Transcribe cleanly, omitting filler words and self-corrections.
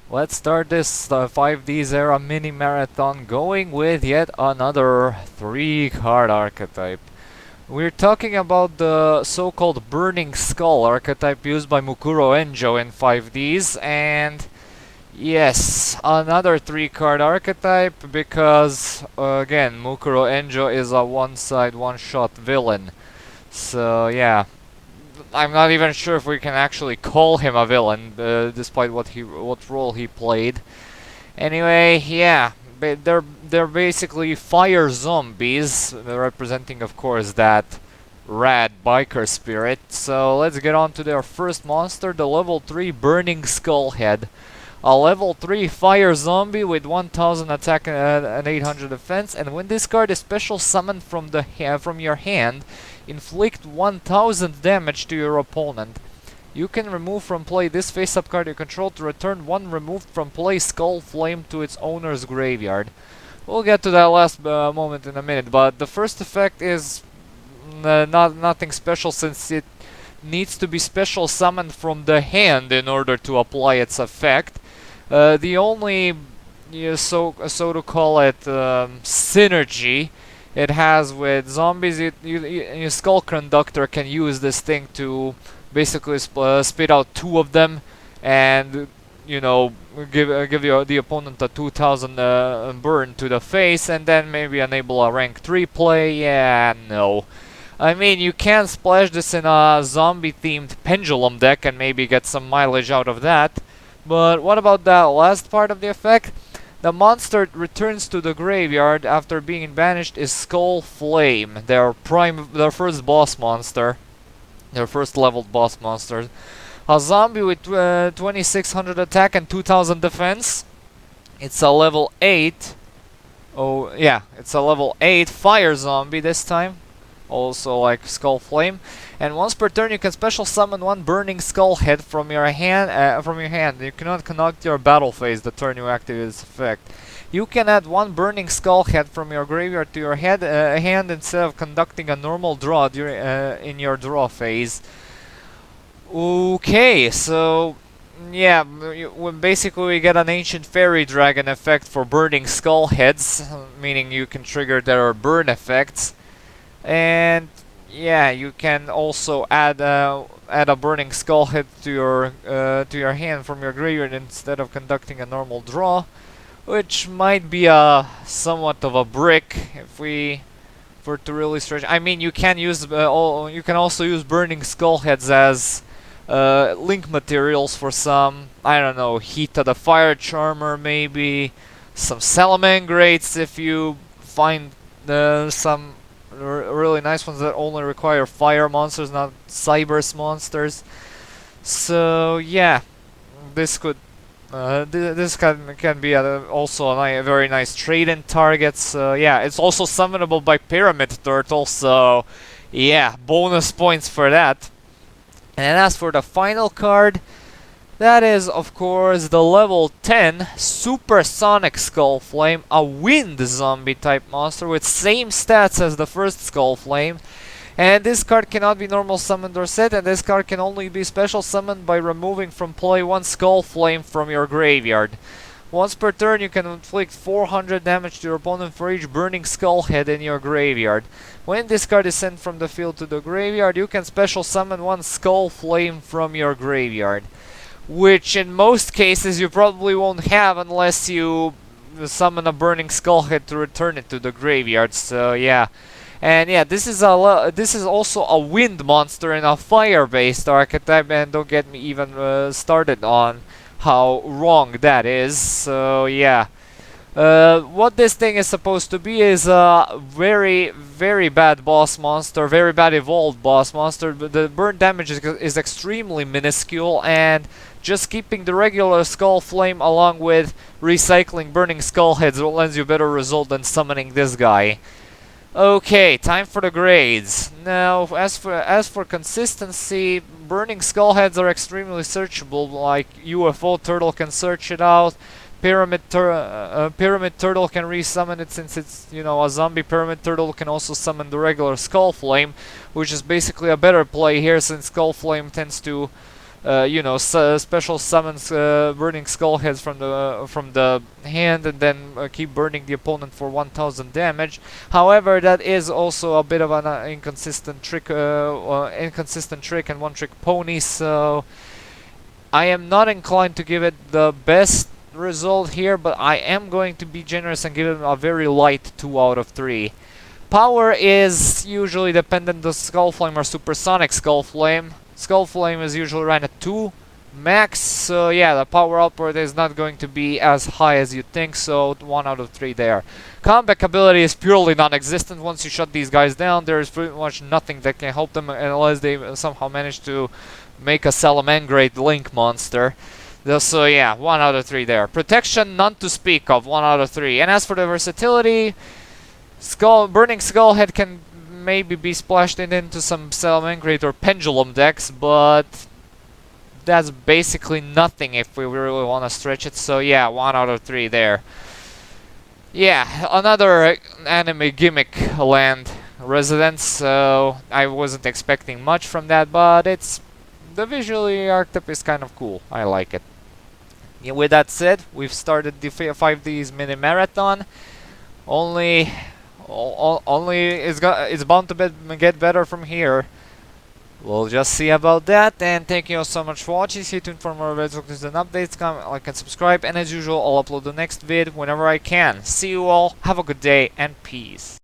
Let's start this 5Ds era mini marathon going with yet another 3-card archetype. We're talking about the so-called Burning Skull archetype used by Mukuro Enjo in 5Ds, and yes, another 3-card archetype because, again, Mukuro Enjo is a one-side, one-shot villain. So yeah, I'm not even sure if we can actually call him a villain, despite what role he played. Anyway, yeah, they're basically fire zombies, representing, of course, that rad biker spirit. So let's get on to their first monster, the level 3 Burning Skullhead. A level 3 fire zombie with 1000 attack and 800 defense, and when this card is special summoned from your hand, inflict 1000 damage to your opponent. You can remove from play this face-up card you control to return one removed from play Skull Flame to its owner's graveyard. We'll get to that last moment in a minute, but the first effect is nothing special since it needs to be special summoned from the hand in order to apply its effect. The only, so to call it, synergy it has with zombies, your Skull Conductor can use this thing to basically spit out two of them, and give the opponent a 2000 burn to the face, and then maybe enable a rank 3 play. Yeah, no. I mean, you can splash this in a zombie-themed pendulum deck and maybe get some mileage out of that. But what about that last part of the effect? The monster returns to the graveyard after being banished is Skull Flame, their first boss monster, their first leveled boss monster. A zombie with 2600 attack and 2000 defense. It's a level 8. Oh yeah, it's a level 8 fire zombie this time. Also like Skull Flame, and once per turn you can special summon one Burning Skull Head from your hand. You cannot conduct your battle phase the turn you activate this effect. You can add one Burning Skull Head from your graveyard to your hand instead of conducting a normal draw in your draw phase. Okay, so yeah, basically we get an Ancient Fairy Dragon effect for Burning Skull Heads, meaning you can trigger their burn effects. And yeah, you can also add a Burning Skull Head to your hand from your graveyard instead of conducting a normal draw, which might be a somewhat of a brick if we were to really stretch. I mean, you can also use Burning Skull Heads as link materials for some, I don't know, Heat of the Fire Charmer, maybe some Salamangrates if you find some really nice ones that only require fire monsters, not Cybers monsters. So yeah, this could this can be also a very nice trade-in target. So yeah, it's also summonable by Pyramid Turtle. So yeah, bonus points for that. And as for the final card, that is, of course, the level 10 Supersonic Skull Flame, a wind zombie type monster with same stats as the first Skull Flame. And this card cannot be normal summoned or set, and this card can only be special summoned by removing from play one Skull Flame from your graveyard. Once per turn, you can inflict 400 damage to your opponent for each Burning Skull Head in your graveyard. When this card is sent from the field to the graveyard, you can special summon one Skull Flame from your graveyard, which in most cases you probably won't have unless you summon a Burning Skullhead to return it to the graveyard. So yeah, and yeah, this is also a wind monster in a fire-based archetype, and don't get me even started on how wrong that is. So yeah. What this thing is supposed to be is a very, very bad boss monster, very bad evolved boss monster, but the burn damage is extremely minuscule, and just keeping the regular Skull Flame along with recycling Burning Skull Heads lends you a better result than summoning this guy. Okay, time for the grades. Now, as for consistency, Burning Skull Heads are extremely searchable, like UFO Turtle can search it out. Pyramid Turtle can resummon it since it's, a zombie. Pyramid Turtle can also summon the regular Skull Flame, which is basically a better play here since Skull Flame tends to you know, special summons burning skull heads from the hand, and then keep burning the opponent for 1000 damage. However, that is also a bit of an inconsistent trick and one trick pony, so I am not inclined to give it the best result here, but I am going to be generous and give it a very light 2 out of 3. Power is usually dependent on Skull Flame or Supersonic Skull Flame. Skull Flame is usually ran at 2 max, so yeah, the power output is not going to be as high as you think, so 1 out of 3 there. Comeback ability is purely non-existent. Once you shut these guys down, there is pretty much nothing that can help them unless they somehow manage to make a Salamangreat Link monster. So yeah, 1 out of 3 there. Protection, none to speak of, 1 out of 3. And as for the versatility, Burning Skullhead can maybe be splashed into some Salamangreat or Pendulum decks, but that's basically nothing if we really want to stretch it. So yeah, 1 out of 3 there. Yeah, another anime gimmick land residence, so I wasn't expecting much from that, but the visually Archetype is kind of cool. I like it. Yeah, with that said, we've started the 5Ds mini marathon. Only it's bound to get better from here. We'll just see about that, and thank you all so much for watching. Stay tuned for more videos and updates. Comment, like, and subscribe, and as usual, I'll upload the next vid whenever I can. See you all, have a good day, and peace.